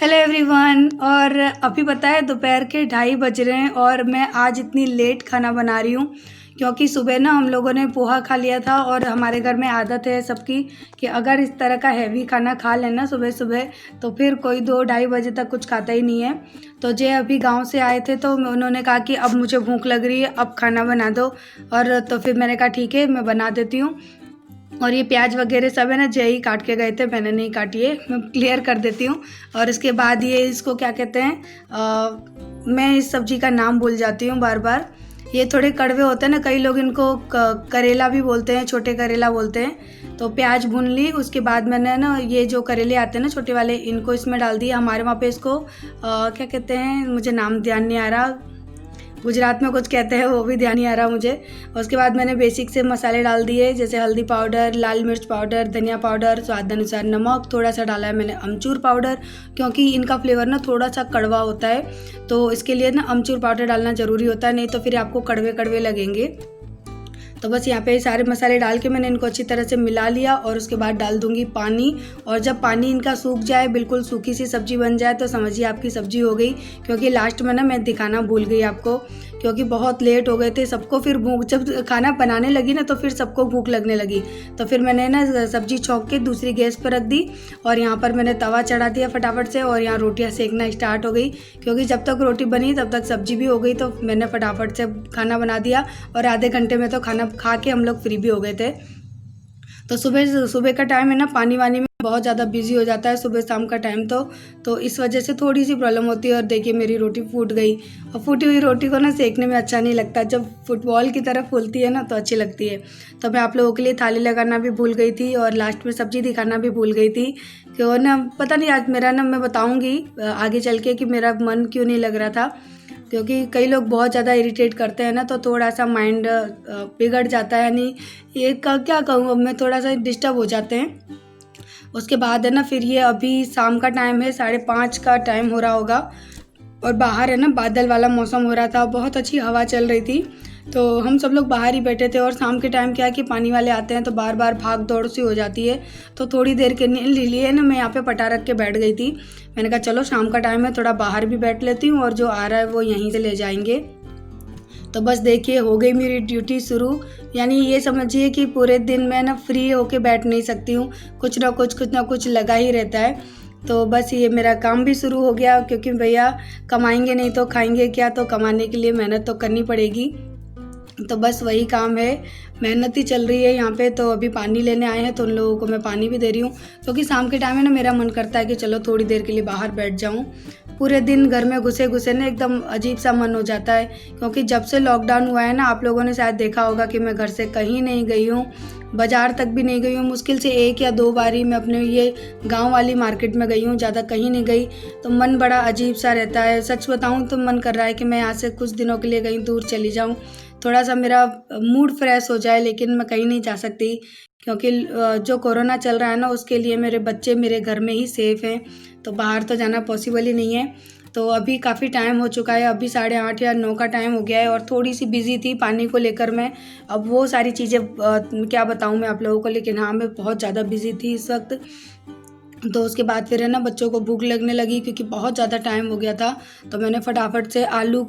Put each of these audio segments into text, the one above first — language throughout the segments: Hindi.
Hello everyone. और अभी पता है दोपहर के 2:30 बज रहे हैं और मैं आज इतनी लेट खाना बना रही हूँ क्योंकि सुबह ना हम लोगों ने पोहा खा लिया था और हमारे घर में आदत है सबकी कि अगर इस तरह का हैवी खाना खा लेना सुबह सुबह तो फिर कोई 2-2:30 बजे तक कुछ खाता ही नहीं है। तो जे अभी गांव से आए थे तो उन्होंने कहा कि अब मुझे भूख लग रही है, अब खाना बना दो। और तो फिर मैंने कहा ठीक है मैं बना देती हूँ। और ये प्याज वगैरह सब है ना जय ही काट के गए थे, मैंने नहीं काटी है, मैं क्लियर कर देती हूँ। और इसके बाद ये इसको क्या कहते हैं, मैं इस सब्ज़ी का नाम भूल जाती हूँ बार बार। ये थोड़े कड़वे होते हैं ना, कई लोग इनको करेला भी बोलते हैं, छोटे करेला बोलते हैं। तो प्याज भून ली, उसके बाद मैंने ना ये जो करेले आते हैं ना छोटे वाले, इनको इसमें डाल दिया। हमारे वहाँ पे इसको क्या कहते हैं, मुझे नाम ध्यान नहीं आ रहा, गुजरात में कुछ कहते हैं वो भी ध्यान नहीं आ रहा मुझे। उसके बाद मैंने बेसिक से मसाले डाल दिए, जैसे हल्दी पाउडर, लाल मिर्च पाउडर, धनिया पाउडर, स्वाद अनुसार नमक, थोड़ा सा डाला है मैंने अमचूर पाउडर क्योंकि इनका फ्लेवर ना थोड़ा सा कड़वा होता है, तो इसके लिए ना अमचूर पाउडर डालना ज़रूरी होता है, नहीं तो फिर आपको कड़वे कड़वे लगेंगे। तो बस यहाँ पे सारे मसाले डाल के मैंने इनको अच्छी तरह से मिला लिया और उसके बाद डाल दूंगी पानी। और जब पानी इनका सूख जाए, बिल्कुल सूखी सी सब्जी बन जाए, तो समझिए आपकी सब्जी हो गई। क्योंकि लास्ट में ना मैं दिखाना भूल गई आपको, क्योंकि बहुत लेट हो गए थे सबको। फिर भूख, जब खाना बनाने लगी ना तो फिर सबको भूख लगने लगी, तो फिर मैंने ना सब्जी छौंक के दूसरी गैस पर रख दी और यहाँ पर मैंने तवा चढ़ा दिया फटाफट से और यहाँ रोटियाँ सेकना स्टार्ट हो गई। क्योंकि जब तक रोटी बनी तब तक सब्जी भी हो गई, तो मैंने फटाफट से खाना बना दिया और आधे घंटे में तो खाना खा के हम लोग फ्री भी हो गए थे। तो सुबह का टाइम है ना, पानी वानी में बहुत ज़्यादा बिजी हो जाता है सुबह शाम का टाइम, तो इस वजह से थोड़ी सी प्रॉब्लम होती है। और देखिए मेरी रोटी फूट गई, और फूटी हुई रोटी को ना सेकने में अच्छा नहीं लगता, जब फुटबॉल की तरह फूलती है ना तो अच्छी लगती है। तो मैं आप लोगों के लिए थाली लगाना भी भूल गई थी और लास्ट में सब्जी दिखाना भी भूल गई थी। क्यों ना पता नहीं, आज मेरा ना, मैं बताऊँगी आगे चल के कि मेरा मन क्यों नहीं लग रहा था। क्योंकि कई लोग बहुत ज़्यादा इरिटेट करते हैं ना, तो थोड़ा सा माइंड बिगड़ जाता है, यानी ये क्या कहूँ, अब मैं थोड़ा सा डिस्टर्ब हो जाते हैं। उसके बाद है ना, फिर ये अभी शाम का टाइम है, 5:30 का टाइम हो रहा होगा और बाहर है ना बादल वाला मौसम हो रहा था, बहुत अच्छी हवा चल रही थी। तो हम सब लोग बाहर ही बैठे थे और शाम के टाइम क्या है कि पानी वाले आते हैं तो बार बार भाग दौड़ सी हो जाती है। तो थोड़ी देर के लिए ना मैं यहाँ पे पटा रख के बैठ गई थी। मैंने कहा चलो शाम का टाइम है, थोड़ा बाहर भी बैठ लेती हूँ और जो आ रहा है वो यहीं से ले जाएंगे। तो बस देखिए हो गई मेरी ड्यूटी शुरू। यानी ये समझिए कि पूरे दिन मैं ना फ्री होके बैठ नहीं सकती हूँ, कुछ ना कुछ लगा ही रहता है। तो बस ये मेरा काम भी शुरू हो गया, क्योंकि भैया कमाएंगे नहीं तो खाएंगे क्या, तो कमाने के लिए मेहनत तो करनी पड़ेगी। तो बस वही काम है, मेहनत ही चल रही है यहाँ पे। तो अभी पानी लेने आए हैं तो उन लोगों को मैं पानी भी दे रही हूँ, क्योंकि शाम के टाइम में ना मेरा मन करता है कि चलो थोड़ी देर के लिए बाहर बैठ जाऊँ। पूरे दिन घर में घुसे घुसे ना एकदम अजीब सा मन हो जाता है। क्योंकि जब से लॉकडाउन हुआ है ना, आप लोगों ने शायद देखा होगा कि मैं घर से कहीं नहीं गई हूँ, बाज़ार तक भी नहीं गई हूँ। मुश्किल से 1 या 2 बारी मैं अपने ये गांव वाली मार्केट में गई हूँ, ज़्यादा कहीं नहीं गई। तो मन बड़ा अजीब सा रहता है, सच बताऊँ तो मन कर रहा है कि मैं यहाँ से कुछ दिनों के लिए कहीं दूर चली जाऊँ, थोड़ा सा मेरा मूड फ्रेश हो जाए। लेकिन मैं कहीं नहीं जा सकती, क्योंकि जो कोरोना चल रहा है ना, उसके लिए मेरे बच्चे मेरे घर में ही सेफ़ हैं, तो बाहर तो जाना पॉसिबल ही नहीं है। तो अभी काफ़ी टाइम हो चुका है, अभी 8:30 या 9 का टाइम हो गया है और थोड़ी सी बिज़ी थी पानी को लेकर मैं। अब वो सारी चीज़ें क्या बताऊँ मैं आप लोगों को, लेकिन हाँ मैं बहुत ज़्यादा बिज़ी थी इस वक्त। तो उसके बाद फिर है ना बच्चों को भूख लगने लगी, क्योंकि बहुत ज़्यादा टाइम हो गया था। तो मैंने फटाफट से आलू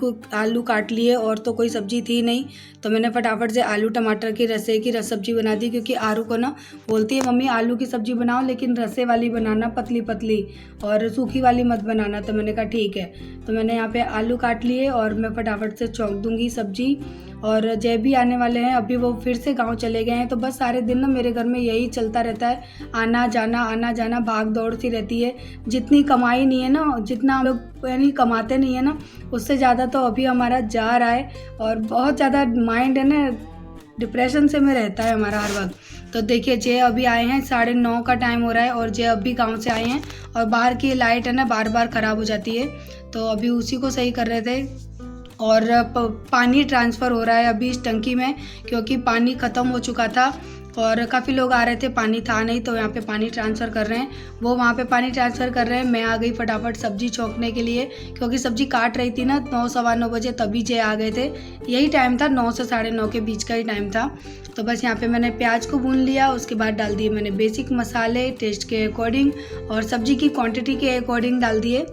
काट लिए, और तो कोई सब्ज़ी थी नहीं, तो मैंने फटाफट से आलू टमाटर की रसे की सब्ज़ी बना दी। क्योंकि आरू को ना बोलती है मम्मी आलू की सब्ज़ी बनाओ, लेकिन रसे वाली बनाना, पतली पतली, और सूखी वाली मत बनाना। तो मैंने कहा ठीक है। तो मैंने यहाँ पे आलू काट लिए और मैं फटाफट से छौंक दूँगी सब्ज़ी। और जय भी आने वाले हैं, अभी वो फिर से गाँव चले गए हैं। तो बस सारे दिन ना मेरे घर में यही चलता रहता है, आना जाना, भाग दौड़ सी रहती है। जितनी कमाई नहीं है ना, जितना हम लोग यानी कमाते नहीं है ना, उससे ज़्यादा तो अभी हमारा जा रहा है। और बहुत ज़्यादा माइंड है ना डिप्रेशन से में रहता है हमारा हर वक्त। तो देखिए जय अभी आए हैं, 9:30 का टाइम हो रहा है और जय अभी गांव से आए हैं, और बाहर की लाइट है ना बार बार ख़राब हो जाती है, तो अभी उसी को सही कर रहे थे। और पानी ट्रांसफ़र हो रहा है अभी इस टंकी में, क्योंकि पानी ख़त्म हो चुका था। और काफ़ी लोग आ रहे थे, पानी था नहीं तो यहाँ पे पानी ट्रांसफ़र कर रहे हैं, वो वहाँ पे पानी ट्रांसफ़र कर रहे हैं। मैं आ गई फटाफट सब्ज़ी छौंकने के लिए, क्योंकि सब्ज़ी काट रही थी ना 9 सवा 9 बजे, तभी जे आ गए थे। यही टाइम था, 9 से 9:30 के बीच का ही टाइम था। तो बस यहाँ पे मैंने प्याज को भून लिया, उसके बाद डाल दिए मैंने बेसिक मसाले टेस्ट के अकॉर्डिंग और सब्ज़ी की क्वांटिटी के अकॉर्डिंग डाल दिए।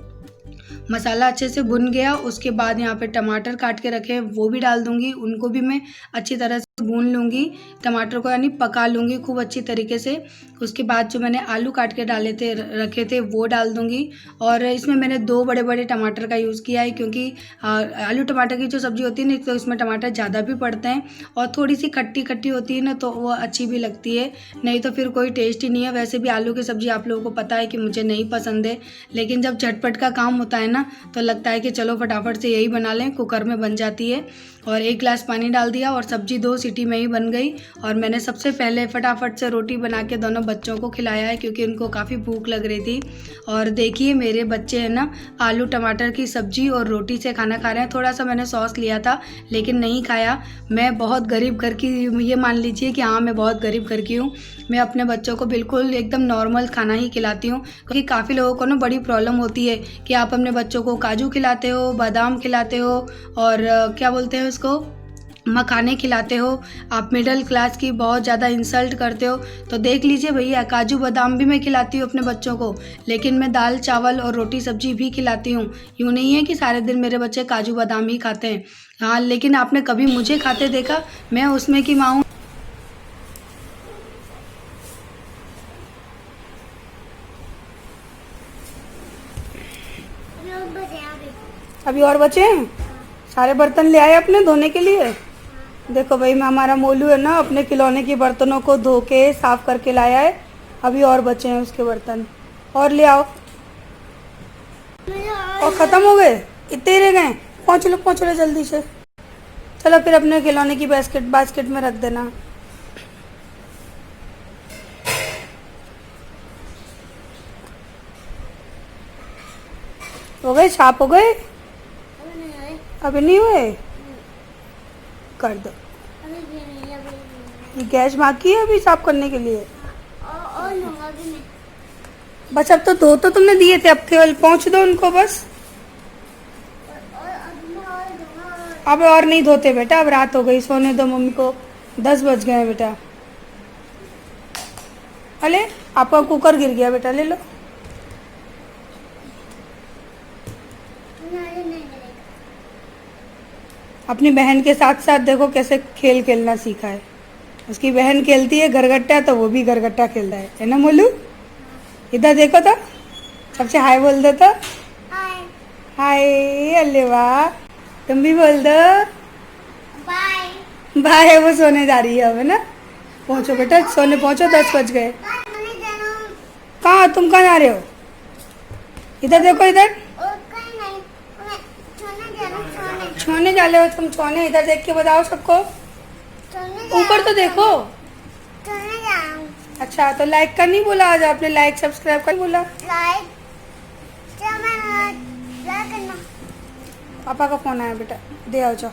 मसाला अच्छे से भुन गया, उसके बाद यहाँ पे टमाटर काट के रखे हैं वो भी डाल दूँगी, उनको भी मैं अच्छी तरह से भून लूँगी, टमाटर को यानी पका लूँगी खूब अच्छी तरीके से। उसके बाद जो मैंने आलू काट के डाले थे रखे थे वो डाल दूँगी। और इसमें मैंने 2 बड़े-बड़े टमाटर का यूज़ किया है, क्योंकि आलू टमाटर की जो सब्ज़ी होती है ना, तो इसमें टमाटर ज़्यादा भी पड़ते हैं और थोड़ी-सी खट्टी-खट्टी होती है ना, तो वो अच्छी भी लगती है, नहीं तो फिर कोई टेस्ट ही नहीं है। वैसे भी आलू की सब्ज़ी आप लोगों को पता है कि मुझे नहीं पसंद है, लेकिन जब झटपट का काम होता है ना, तो लगता है कि चलो फटाफट से यही बना लें, कुकर में बन जाती है। और 1 गिलास पानी डाल दिया और सब्ज़ी 2 सीटी में ही बन गई। और मैंने सबसे पहले फटाफट से रोटी बना के दोनों बच्चों को खिलाया है, क्योंकि उनको काफ़ी भूख लग रही थी। और देखिए मेरे बच्चे हैं ना, आलू टमाटर की सब्ज़ी और रोटी से खाना खा रहे हैं। थोड़ा सा मैंने सॉस लिया था लेकिन नहीं खाया। मैं बहुत गरीब घर की, ये मान लीजिए कि हाँ, मैं बहुत गरीब घर की हूँ। मैं अपने बच्चों को बिल्कुल एकदम नॉर्मल खाना ही खिलाती हूँ, क्योंकि काफ़ी लोगों को ना बड़ी प्रॉब्लम होती है कि आप अपने बच्चों को काजू खिलाते हो, बादाम खिलाते हो और क्या बोलते हैं उसको, मखाने खिलाते हो, आप मिडिल क्लास की बहुत ज़्यादा इंसल्ट करते हो। तो देख लीजिए भैया, काजू बादाम भी मैं खिलाती हूँ अपने बच्चों को, लेकिन मैं दाल चावल और रोटी सब्जी भी खिलाती हूँ। यूँ नहीं है कि सारे दिन मेरे बच्चे काजू बादाम ही खाते हैं। हाँ, लेकिन आपने कभी मुझे खाते देखा? मैं उसमें की माँ हूँ। अभी और बचे हैं? सारे बर्तन ले आए अपने धोने के लिए? देखो भाई, मैं हमारा मोलू है ना, अपने खिलौने के बर्तनों को धो के साफ करके लाया है। अभी और बचे हैं उसके बर्तन, और ले आओ। और ख़त्म हो गए? इतने ही रह गए? पहुँच लो जल्दी से। चलो फिर अपने खिलौने की बास्केट में रख देना। हो गए? साफ हो गए? अभी नहीं हुए? कर दो। ये गैस बाकी है अभी साफ करने के लिए? बस अब तो तुमने दिए थे, अब केवल पहुँच दो उनको बस। अब और नहीं धोते बेटा, अब रात हो गई, सोने दो मम्मी को, 10 बज गए बेटा। अरे आपका कुकर गिर गया बेटा, ले लो। अपनी बहन के साथ साथ देखो कैसे खेल खेलना सीखा है। उसकी बहन खेलती है गरगट्टा, तो वो भी गरगट्टा खेलता है ना मोलू? इधर देखो तो, सबसे हाय बोल दो तो। हाय। अल्ले वाह, तुम भी बोल दो बाय। बाय। वो सोने जा रही है अब, है ना? पहुँचो बेटा, सोने पहुँचो, 10 बज गए। कहाँ? तुम कहाँ जा रहे हो? इधर देखो, इधर छोने जा रहे हो तुम? छोने इधर देख के बताओ सबको, ऊपर तो देखो। अच्छा, तो लाइक का नहीं बोला आज आपने? लाइक सब्सक्राइब का बोला? पापा का फोन आया बेटा, दे आओ जाओ।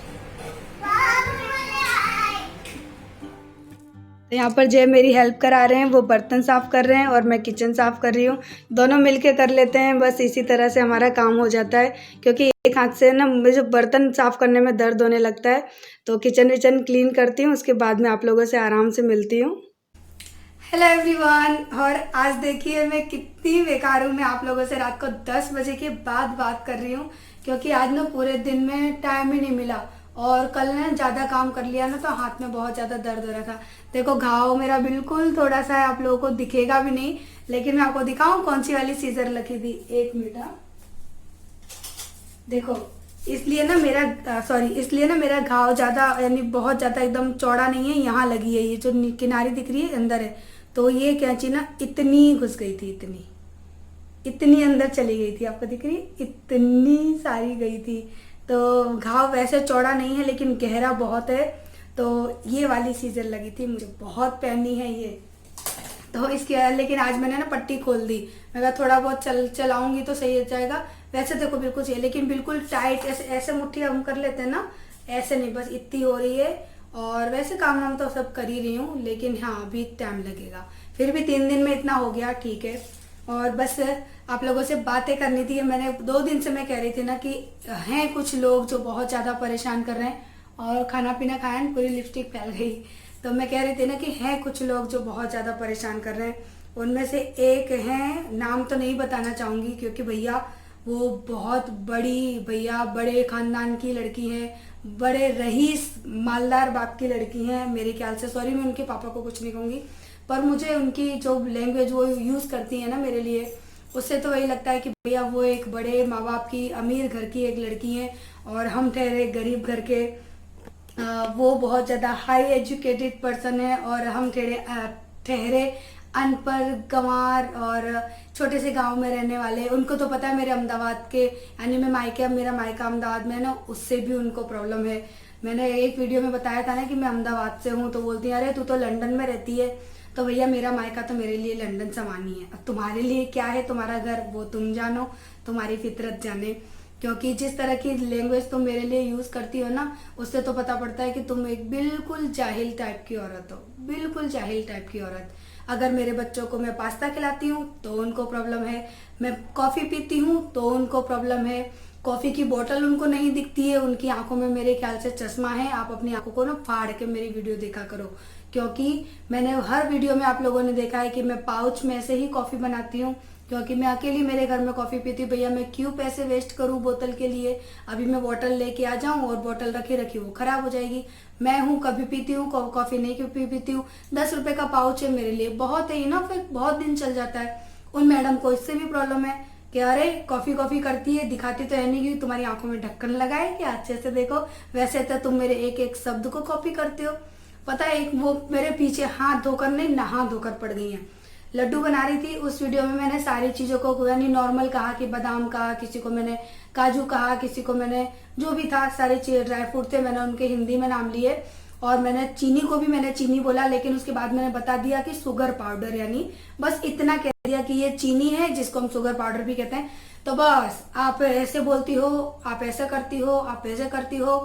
यहाँ पर जय मेरी हेल्प करा रहे हैं, वो बर्तन साफ़ कर रहे हैं और मैं किचन साफ़ कर रही हूँ। दोनों मिलके कर लेते हैं, बस इसी तरह से हमारा काम हो जाता है। क्योंकि एक हाथ से ना मुझे बर्तन साफ़ करने में दर्द होने लगता है। तो किचन विचन क्लीन करती हूँ, उसके बाद में आप लोगों से आराम से मिलती हूँ। हेलो एवरीवन, और आज देखिए मैं कितनी बेकार हूँ। मैं आप लोगों से रात को 10 बजे के बाद बात कर रही हूँ, क्योंकि आज ना पूरे दिन में टाइम ही नहीं मिला। और कल ने ज़्यादा काम कर लिया ना, तो हाथ में बहुत ज़्यादा दर्द हो रहा था। देखो घाव मेरा बिल्कुल थोड़ा सा है, आप लोगों को दिखेगा भी नहीं, लेकिन मैं आपको दिखाऊं कौन सी वाली सीजर लगी थी। 1 मिनट, देखो। इसलिए ना मेरा घाव ज़्यादा यानी बहुत ज़्यादा एकदम चौड़ा नहीं है, यहाँ लगी है। ये जो किनारी दिख रही है अंदर है, तो ये कैंची ना इतनी घुस गई थी, इतनी अंदर चली गई थी। आपको दिख रही है? इतनी सारी गई थी। तो घाव वैसे चौड़ा नहीं है, लेकिन गहरा बहुत है। तो ये वाली सीजर लगी थी, मुझे बहुत पहननी है ये। तो इसके लेकिन आज मैंने ना पट्टी खोल दी। मैं कहा थोड़ा बहुत चलाऊंगी तो सही हो जाएगा। वैसे देखो बिल्कुल सही है, लेकिन बिल्कुल टाइट ऐसे मुट्ठी हम कर लेते हैं ना, ऐसे नहीं, बस इतनी हो रही है। और वैसे काम वाम तो सब कर ही रही हूँ, लेकिन हाँ अभी टाइम लगेगा। फिर भी 3 दिन में इतना हो गया, ठीक है। और बस आप लोगों से बातें करनी थी। मैंने 2 दिन से मैं कह रही थी ना कि हैं कुछ लोग जो बहुत ज़्यादा परेशान कर रहे हैं, और खाना पीना खाया न पूरी लिपस्टिक फैल गई। तो मैं कह रही थी ना कि हैं कुछ लोग जो बहुत ज़्यादा परेशान कर रहे हैं। उनमें से एक हैं, नाम तो नहीं बताना चाहूँगी क्योंकि भैया वो बहुत बड़ी, भैया बड़े खानदान की लड़की हैं, बड़े रईस मालदार बाप की लड़की हैं मेरे ख्याल से। सॉरी, मैं उनके पापा को कुछ नहीं कहूँगी, पर मुझे उनकी जो लैंग्वेज वो यूज़ करती है ना मेरे लिए, उससे तो वही लगता है कि भैया वो एक बड़े माँ बाप की अमीर घर की एक लड़की हैं, और हम ठहरे गरीब घर के। वो बहुत ज़्यादा हाई एजुकेटेड पर्सन है, और हम ठहरे अनपढ़ गंवार और छोटे से गांव में रहने वाले। उनको तो पता है मेरे अहमदाबाद के, यानी मेरा मायका अहमदाबाद में है ना, उससे भी उनको प्रॉब्लम है। मैंने एक वीडियो में बताया था ना कि मैं अहमदाबाद से हूँ, तो बोलती है अरे तू तो लंदन में रहती है। तो भैया मेरा मायका तो मेरे लिए लंदन समान ही है। अब तुम्हारे लिए क्या है तुम्हारा घर, वो तुम जानो, तुम्हारी फितरत जाने। क्योंकि जिस तरह की लैंग्वेज तुम मेरे लिए यूज करती हो ना, उससे तो पता पड़ता है कि तुम एक बिल्कुल जाहिल टाइप की औरत हो, बिल्कुल जाहिल टाइप की औरत। अगर मेरे बच्चों को मैं पास्ता खिलाती हूँ तो उनको प्रॉब्लम है, मैं कॉफी पीती हूँ तो उनको प्रॉब्लम है, कॉफी की बोतल उनको नहीं दिखती है, उनकी आंखों में मेरे ख्याल से चश्मा है। आप अपनी आंखों को ना फाड़ के मेरी वीडियो देखा करो, क्योंकि मैंने हर वीडियो में आप लोगों ने देखा है कि मैं पाउच में से ही कॉफी बनाती हूँ, क्योंकि मैं अकेली मेरे घर में कॉफी पीती हूँ। भैया मैं क्यों पैसे वेस्ट करूँ बोतल के लिए। अभी मैं बोतल लेके आ जाऊँ और बोतल रखी रखी वो खराब हो जाएगी। मैं हूँ कभी पीती हूँ कॉफी, नहीं कभी पीती हूँ। 10 रुपए का पाउच है मेरे लिए, बहुत है इनफ है, बहुत दिन चल जाता है। उन मैडम को इससे भी प्रॉब्लम है कि अरे कॉफी कॉफी करती है, दिखाती तो है नहीं कि तुम्हारी आंखों में ढक्कन लगा है क्या, अच्छे से देखो। वैसे तो तुम मेरे एक एक शब्द को कॉपी करते हो। पता है एक वो मेरे पीछे हाथ धोकर नहीं, नहा धोकर पड़ गई हैं। लड्डू बना रही थी, उस वीडियो में मैंने सारी चीजों को यानी नॉर्मल कहा कि बादाम कहा, किसी को मैंने काजू कहा, किसी को मैंने जो भी था सारे ड्राई फ्रूट थे मैंने उनके हिंदी में नाम लिए। और मैंने चीनी को भी मैंने चीनी बोला, लेकिन उसके बाद मैंने बता दिया कि शुगर पाउडर, यानी बस इतना कह दिया कि ये चीनी है जिसको हम शुगर पाउडर भी कहते हैं। तो बस आप ऐसे बोलती हो, आप ऐसा करती हो, आप ऐसे करती हो।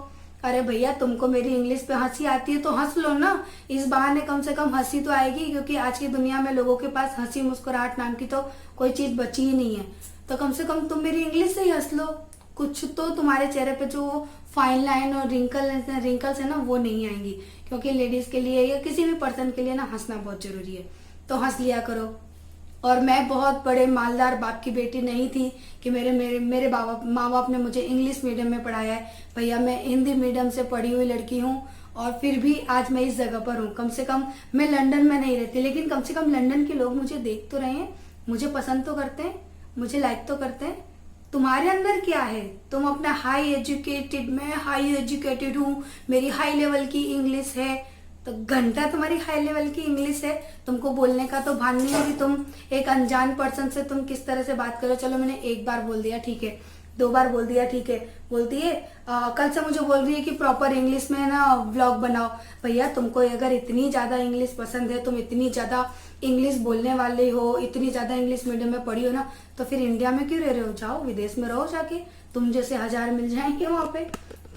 अरे भैया तुमको मेरी इंग्लिश पे हंसी आती है तो हंस लो ना, इस बहाने कम से कम हंसी तो आएगी, क्योंकि आज की दुनिया में लोगों के पास हंसी मुस्कुराहट नाम की तो कोई चीज बची ही नहीं है। तो कम से कम तुम मेरी इंग्लिश से ही हंस लो, कुछ तो तुम्हारे चेहरे पे जो फाइन लाइन और रिंकल्स है ना वो नहीं आएंगी। क्योंकि लेडीज के लिए या किसी भी पर्सन के लिए ना हंसना बहुत जरूरी है, तो हंस लिया करो। और मैं बहुत बड़े मालदार बाप की बेटी नहीं थी कि मेरे मेरे मेरे माँ बाप ने मुझे इंग्लिश मीडियम में पढ़ाया है। भैया मैं हिंदी मीडियम से पढ़ी हुई लड़की हूँ, और फिर भी आज मैं इस जगह पर हूँ। कम से कम मैं लंदन में नहीं रहती, लेकिन कम से कम लंदन के लोग मुझे देख तो रहे हैं, मुझे पसंद तो करते हैं, मुझे लाइक तो करते हैं। तुम्हारे अंदर क्या है, तुम अपना हाई एजुकेटेड, मैं हाई एजुकेटेड हूँ, मेरी हाई लेवल की इंग्लिश है, तो घंटा तुम्हारी हाई लेवल की इंग्लिश है, तुमको बोलने का तो भान नहीं है कि तुम एक अनजान पर्सन से तुम किस तरह से बात करो। चलो मैंने एक बार बोल दिया ठीक है, 2 बार बोल दिया ठीक है, बोलती है कल से मुझे बोल रही है कि प्रॉपर इंग्लिश में ना व्लॉग बनाओ। भैया तुमको अगर इतनी ज्यादा इंग्लिश पसंद है, तुम इतनी ज्यादा इंग्लिश बोलने वाले हो, इतनी ज्यादा इंग्लिश मीडियम में पढ़ी हो ना, तो फिर इंडिया में क्यों रह रहे हो, जाओ विदेश में रहो जाके, तुम जैसे 1000 मिल जाएंगे वहां पे।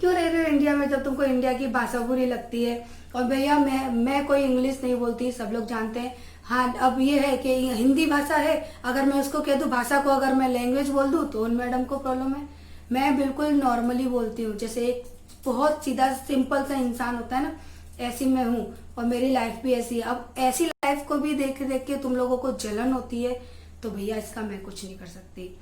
क्यों रह रहे हो इंडिया में जब तुमको इंडिया की भाषा बुरी लगती है। और भैया मैं कोई इंग्लिश नहीं बोलती, सब लोग जानते हैं। हाँ अब ये है कि हिंदी भाषा है, अगर मैं उसको कह दूं भाषा को अगर मैं लैंग्वेज बोल दूं तो उन मैडम को प्रॉब्लम है। मैं बिल्कुल नॉर्मली बोलती हूँ, जैसे एक बहुत सीधा सिंपल सा इंसान होता है ना, ऐसी मैं हूँ, और मेरी लाइफ भी ऐसी है। अब ऐसी लाइफ को भी देख देख के तुम लोगों को जलन होती है, तो भैया इसका मैं कुछ नहीं कर सकती।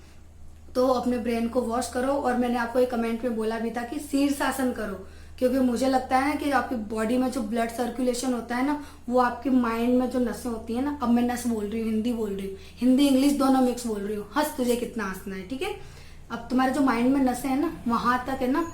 तो अपने ब्रेन को वॉश करो। और मैंने आपको एक कमेंट में बोला भी था कि शीर्षासन करो, क्योंकि मुझे लगता है ना कि आपकी बॉडी में जो ब्लड सर्कुलेशन होता है ना, वो आपके माइंड में जो नसें होती है ना, अब मैं नस बोल रही हूँ, हिंदी बोल रही हूँ, हिंदी इंग्लिश दोनों मिक्स बोल रही हूँ, हंस तुझे कितना हंसना है, ठीक है। अब तुम्हारे जो माइंड में नसें है ना, वहां तक है ना,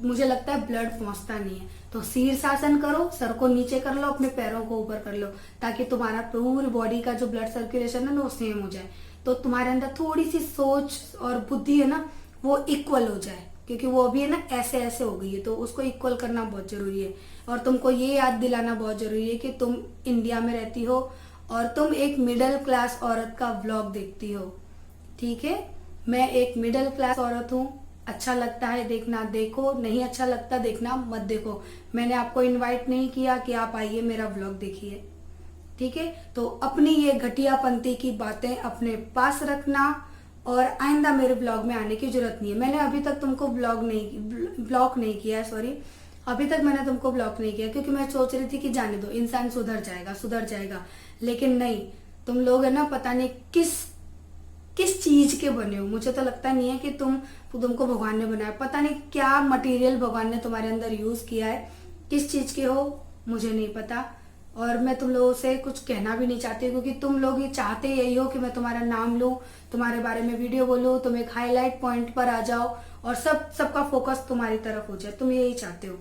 मुझे लगता है ब्लड पहुंचता नहीं है। तो शीर्षासन करो, सर को नीचे कर लो, अपने पैरों को ऊपर कर लो, ताकि तुम्हारा पूरी बॉडी का जो ब्लड सर्कुलेशन है ना वो सेम हो जाए। तो तुम्हारे अंदर थोड़ी सी सोच और बुद्धि है ना वो इक्वल हो जाए, क्योंकि वो अभी है ना ऐसे ऐसे हो गई है, तो उसको इक्वल करना बहुत जरूरी है। और तुमको ये याद दिलाना बहुत जरूरी है कि तुम इंडिया में रहती हो और तुम एक मिडिल क्लास औरत का व्लॉग देखती हो, ठीक है। मैं एक मिडिल क्लास औरत हूँ, अच्छा लगता है देखना देखो, नहीं अच्छा लगता देखना मत देखो। मैंने आपको इनवाइट नहीं किया कि आप आइए मेरा व्लॉग देखिए, ठीक है। तो अपनी ये घटियापंती की बातें अपने पास रखना और आइंदा मेरे ब्लॉग में आने की जरूरत नहीं है। मैंने अभी तक तुमको ब्लॉक नहीं किया है, सॉरी, अभी तक मैंने तुमको ब्लॉक नहीं किया क्योंकि मैं सोच रही थी कि जाने दो, इंसान सुधर जाएगा। लेकिन नहीं, तुम लोग है ना, पता नहीं किस किस चीज के बने हो। मुझे तो लगता नहीं है कि तुमको भगवान ने बनाया, पता नहीं क्या मटेरियल भगवान ने तुम्हारे अंदर यूज किया है, किस चीज के हो मुझे नहीं पता। और मैं तुम लोगों से कुछ कहना भी नहीं चाहती क्योंकि तुम लोग ये चाहते यही हो कि मैं तुम्हारा नाम लूं, तुम्हारे बारे में वीडियो बोलूं, तुम एक हाईलाइट पॉइंट पर आ जाओ और सबका फोकस तुम्हारी तरफ हो जाए, तुम यही चाहते हो।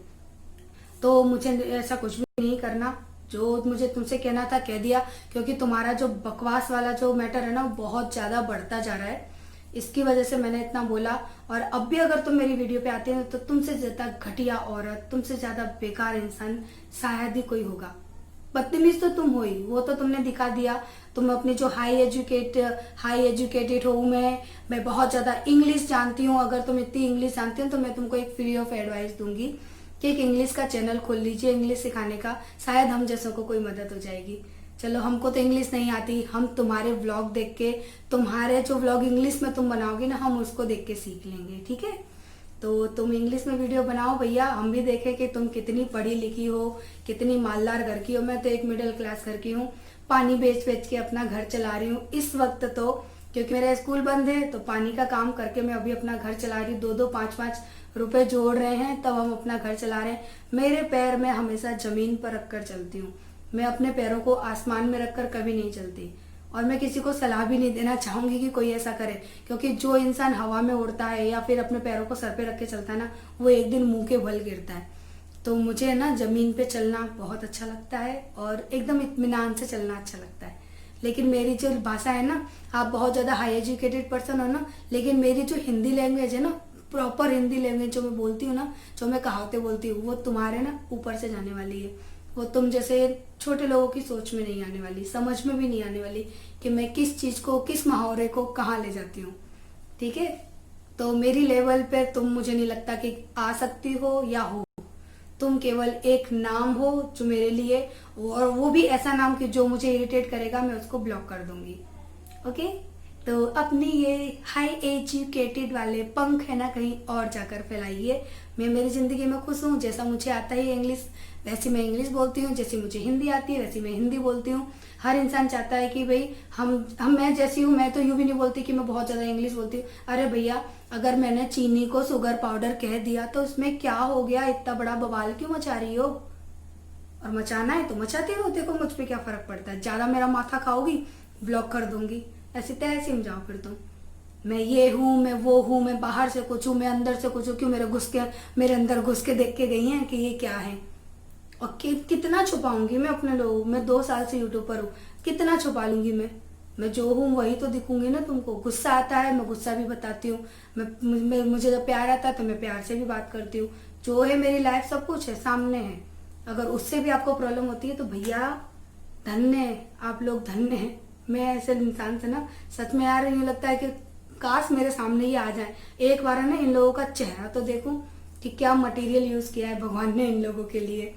तो मुझे ऐसा कुछ भी नहीं करना, जो मुझे तुमसे कहना था कह दिया, क्योंकि तुम्हारा जो बकवास वाला जो मैटर है ना वो बहुत ज्यादा बढ़ता जा रहा है, इसकी वजह से मैंने इतना बोला। और अब भी अगर तुम मेरी वीडियो पे आते हो तो तुमसे ज्यादा घटिया औरत, तुमसे ज्यादा बेकार इंसान शायद ही कोई होगा। बदतमीज तो तुम हो ही, वो तो तुमने दिखा दिया। तुम अपनी जो हाई एजुकेटेड हो, मैं बहुत ज्यादा इंग्लिश जानती हूँ। अगर तुम इतनी इंग्लिश जानती हो तो मैं तुमको एक फ्री ऑफ एडवाइस दूंगी कि एक इंग्लिश का चैनल खोल लीजिए, इंग्लिश सिखाने का, शायद हम जैसों को कोई मदद हो जाएगी। चलो, हमको तो इंग्लिश नहीं आती, हम तुम्हारे व्लॉग देख के, तुम्हारे जो व्लॉग इंग्लिश में तुम बनाओगे ना, हम उसको देख के सीख लेंगे, ठीक है। तो तुम इंग्लिश में वीडियो बनाओ भैया, हम भी देखें कि तुम कितनी पढ़ी लिखी हो, कितनी मालदार घर की हो। मैं तो एक मिडिल क्लास घर की हूँ, पानी बेच बेच के अपना घर चला रही हूँ इस वक्त। तो क्योंकि मेरा स्कूल बंद है तो पानी का काम करके मैं अभी अपना घर चला रही हूँ। 2-2, 5-5 रुपए जोड़ रहे हैं तब हम अपना घर चला रहे हैं। मेरे पैर मैं हमेशा जमीन पर रखकर चलती हूँ, मैं अपने पैरों को आसमान में रखकर कभी नहीं चलती। और मैं किसी को सलाह भी नहीं देना चाहूंगी कि कोई ऐसा करे, क्योंकि जो इंसान हवा में उड़ता है या फिर अपने पैरों को सर पे रख के चलता है ना, वो एक दिन मुंह के बल गिरता है। तो मुझे ना जमीन पे चलना बहुत अच्छा लगता है और एकदम इत्मीनान से चलना अच्छा लगता है। लेकिन मेरी जो भाषा है ना, आप बहुत ज्यादा हाई एजुकेटेड पर्सन हो ना, लेकिन मेरी जो हिंदी लैंग्वेज है ना, प्रॉपर हिंदी लैंग्वेज जो मैं बोलती हूँ ना, जो मैं कहावतें बोलती हूँ, वो तुम्हारे ना ऊपर से जाने वाली है। वो तुम जैसे छोटे लोगों की सोच में नहीं आने वाली, समझ में भी नहीं आने वाली कि मैं किस चीज को, किस मुहावरे को कहाँ ले जाती हूँ, ठीक है। तो मेरी लेवल पे तुम, मुझे नहीं लगता कि आ सकती हो या हो। तुम केवल एक नाम हो जो मेरे लिए, और वो भी ऐसा नाम कि जो मुझे इरिटेट करेगा मैं उसको ब्लॉक कर दूंगी, ओके। तो अपनी ये हाई एजुकेटेड वाले पंख है ना कहीं और जाकर फैलाइए। मैं मेरी जिंदगी में खुश हूँ, जैसा मुझे आता है इंग्लिश वैसी मैं इंग्लिश बोलती हूँ, जैसी मुझे हिंदी आती है वैसी मैं हिंदी बोलती हूँ। हर इंसान चाहता है कि भाई हम मैं जैसी हूँ, मैं तो यूं भी नहीं बोलती कि मैं बहुत ज्यादा इंग्लिश बोलती हूँ। अरे भैया, अगर मैंने चीनी को शुगर पाउडर कह दिया तो उसमें क्या हो गया, इतना बड़ा बवाल क्यों मचा रही हो? और मचाना है तो मचाते रहो, देखो मुझ पे क्या फर्क पड़ता है। ज्यादा मेरा माथा खाओगी ब्लॉक कर दूंगी, ऐसे तय समझाओ फिर तुम। मैं ये हूँ, मैं वो हूँ, मैं बाहर से कुछ हूँ, मैं अंदर से कुछ हूँ, क्यों मेरे अंदर घुस के देख के गई हैं कि ये क्या है। और कितना छुपाऊंगी मैं अपने लोगों, मैं 2 साल से यूट्यूब पर हूँ, कितना छुपा लूंगी मैं जो हूँ वही तो दिखूंगी ना तुमको। गुस्सा आता है मैं गुस्सा भी बताती हूँ, मुझे जब प्यार आता है तो मैं प्यार से भी बात करती हूँ। जो है मेरी लाइफ सब कुछ है, सामने है। अगर उससे भी आपको प्रॉब्लम होती है तो भैया धन्य है, आप लोग धन्य हैं। मैं ऐसे इंसान से ना सच में यार यूँ लगता है कि काश मेरे सामने ही आ जाए एक बार, है ना, इन लोगों का चेहरा तो देखूं कि क्या मटेरियल यूज किया है भगवान ने इन लोगों के लिए।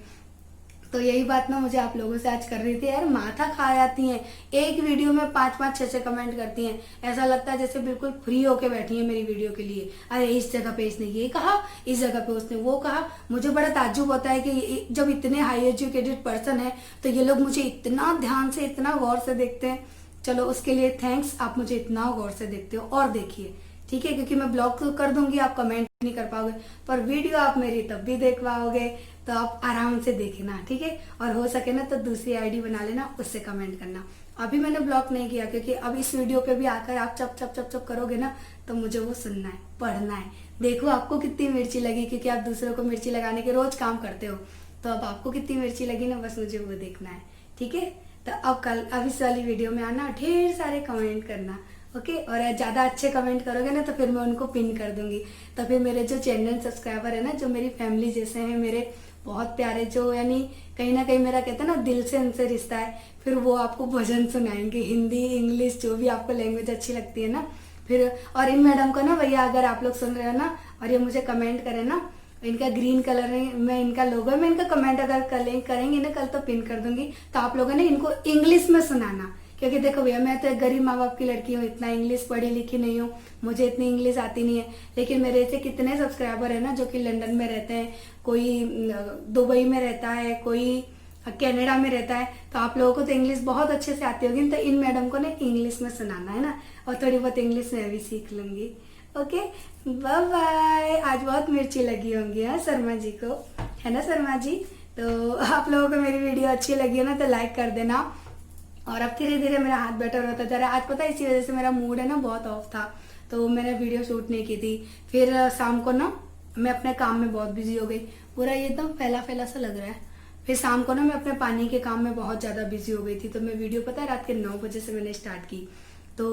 तो यही बात ना मुझे आप लोगों से आज कर रही थी यार, माथा खा जाती हैं। एक वीडियो में 5-5, 6-6 कमेंट करती हैं, ऐसा लगता है जैसे बिल्कुल फ्री होके बैठी है मेरी वीडियो के लिए। अरे इस जगह पे इसने ये कहा, इस जगह पे उसने वो कहा। मुझे बड़ा ताज्जुब होता है कि जब इतने हाई एजुकेटेड पर्सन है तो ये लोग मुझे इतना ध्यान से, इतना गौर से देखते हैं। चलो उसके लिए थैंक्स, आप मुझे इतना गौर से देखते हो। और देखिए, ठीक है, क्योंकि मैं ब्लॉक तो कर दूंगी, आप कमेंट नहीं कर पाओगे, पर वीडियो आप मेरी तब भी देख पाओगे, तो आप आराम से देखना, ठीक है। और हो सके ना तो दूसरी आईडी बना लेना, उससे कमेंट करना। अभी मैंने ब्लॉक नहीं किया क्योंकि अब इस वीडियो पे भी आकर आप चप चप चप चप करोगे ना तो मुझे वो सुनना है, पढ़ना है। देखो आपको कितनी मिर्ची लगी, क्योंकि आप दूसरों को मिर्ची लगाने के रोज काम करते हो, तो अब आपको कितनी मिर्ची लगी ना, बस मुझे वो देखना है, ठीक है। तो अब इस वाली वीडियो में आना, ढेर सारे कमेंट करना, ओके। और ज्यादा अच्छे कमेंट करोगे ना तो फिर मैं उनको पिन कर दूंगी, तो फिर मेरे जो चैनल सब्सक्राइबर है ना, जो मेरी फैमिली जैसे हैं, मेरे बहुत प्यारे, जो यानी कहीं ना कहीं मेरा कहते हैं ना दिल से उनसे रिश्ता है, फिर वो आपको भजन सुनाएंगे, हिंदी इंग्लिश जो भी आपको लैंग्वेज अच्छी लगती है ना, फिर और इन मैडम को ना भैया, अगर आप लोग सुन रहे हो ना और ये मुझे कमेंट करें ना, इनका ग्रीन कलर में इनका लोगो है, मैं इनका कमेंट अगर करेंगे ना कल तो पिन कर दूंगी, तो आप लोगों ने इनको इंग्लिश में सुनाना। क्योंकि देखो भैया, मैं तो एक गरीब माँ बाप की लड़की हूँ, इतना इंग्लिश पढ़ी लिखी नहीं हूँ, मुझे इतनी इंग्लिश आती नहीं है। लेकिन मेरे ऐसे कितने सब्सक्राइबर है ना जो कि लंदन में रहते हैं, कोई दुबई में रहता है, कोई कनाडा में रहता है, तो आप लोगों को तो इंग्लिश बहुत अच्छे से आती होगी। तो इन मैडम को ना इंग्लिश में सुनाना है ना, और थोड़ी बहुत इंग्लिश मैं भी सीख लूंगी। Okay, bye bye. आज बहुत मिर्ची लगी होंगी हाँ शर्मा जी को, है ना शर्मा जी। तो आप लोगों को मेरी वीडियो अच्छी लगी है ना तो लाइक कर देना। और अब धीरे धीरे मेरा हाथ बेटर होता जा रहा है। आज पता है इसी वजह से मेरा मूड है ना बहुत ऑफ था, तो मैंने वीडियो शूट नहीं की थी। फिर शाम को ना मैं अपने काम में बहुत बिजी हो गई, पूरा ये एकदम फैला फैला सा लग रहा है। फिर शाम को ना मैं अपने पानी के काम में बहुत ज़्यादा बिजी हो गई थी, तो मैं वीडियो पता है रात के 9 बजे से मैंने स्टार्ट की। तो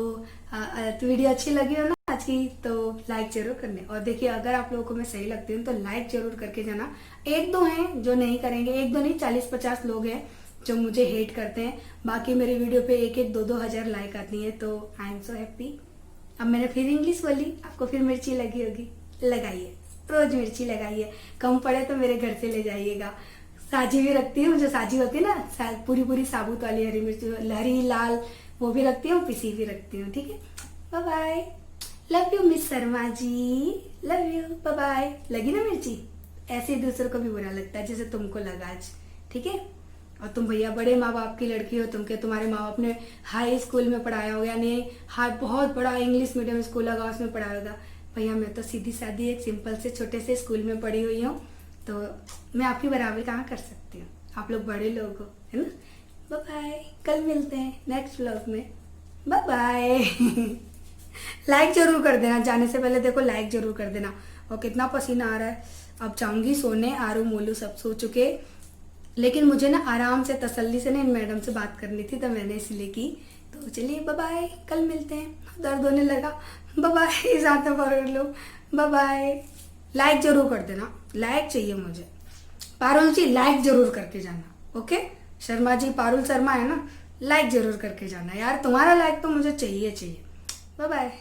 वीडियो अच्छी लगी हो ना आज की तो लाइक जरूर करने। और देखिए, अगर आप लोगों को मैं सही लगती हूँ तो लाइक जरूर करके जाना। एक दो हैं जो नहीं करेंगे, एक दो नहीं 40-50 लोग हैं जो मुझे हेट करते हैं। बाकी मेरी वीडियो पे 1-1, 2-2 हज़ार लाइक आती है, तो आई एम सो हैप्पी। अब मैंने फिर इंग्लिश बोली, आपको फिर मिर्ची लगी होगी, लगाइए, रोज मिर्ची लगाइए, कम पड़े तो मेरे घर से ले जाइएगा। साजी भी रखती हूँ, जो साजी होती है ना पूरी पूरी साबुत वाली हरी मिर्च, हरी लाल, वो भी रखती हूँ, पिसी भी रखती हूँ। ठीक है, bye bye, love you miss Sharma ji, love you, bye bye. लगी ना मिर्ची? ऐसे ही दूसरों को भी बुरा लगता है जैसे तुमको लगा आज, ठीक है। और तुम भैया बड़े माँ बाप की लड़की हो, तुम्हारे माँ बाप ने हाई स्कूल में पढ़ाया होगा, यानी हाई बहुत बड़ा इंग्लिश मीडियम स्कूल होगा, उसमें पढ़ाया होगा। भैया मैं तो सीधी सादी एक सिंपल से छोटे से स्कूल में पढ़ी हुई हूँ, तो मैं आपकी बराबरी कहाँ कर सकती हूँ, आप लोग बड़े लोग हो, है ना। बाय बाय, कल मिलते हैं नेक्स्ट व्लॉग में, बाय बाय। लाइक जरूर कर देना, जाने से पहले देखो लाइक जरूर कर देना। और कितना पसीना आ रहा है, अब जाऊंगी सोने, आरू मोलू सब सो चुके, लेकिन मुझे ना आराम से तसल्ली से ना इन मैडम से बात करनी थी, तो मैंने इसलिए की। तो चलिए बाय बाय, कल मिलते हैं। दर्द होने लगा, बाय बाय, साथ में पकड़ लो, बाय बाय। लाइक जरूर कर देना, लाइक चाहिए मुझे। पारुल जी लाइक जरूर करके जाना, ओके। शर्मा जी, पारुल शर्मा है ना, लाइक जरूर करके जाना यार, तुम्हारा लाइक तो मुझे चाहिए। Bye bye.